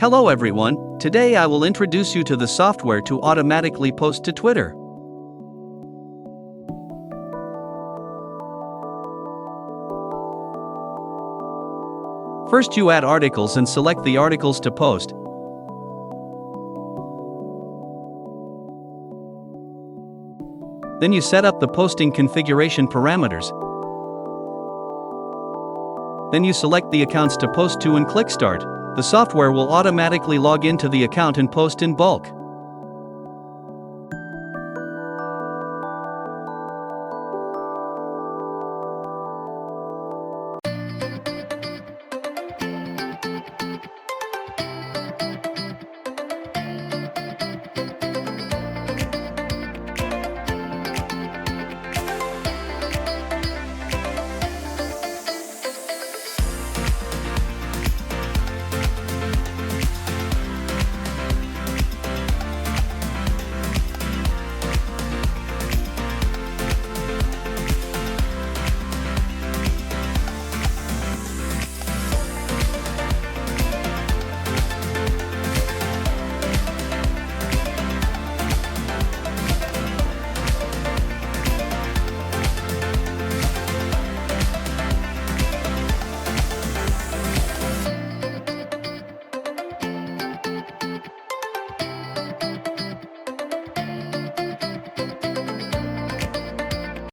Hello everyone, today I will introduce you to the software to automatically post to Twitter. First you add articles and select the articles to post. Then you set up the posting configuration parameters. Then you select the accounts to post to and click Start. The software will automatically log into the account and post in bulk.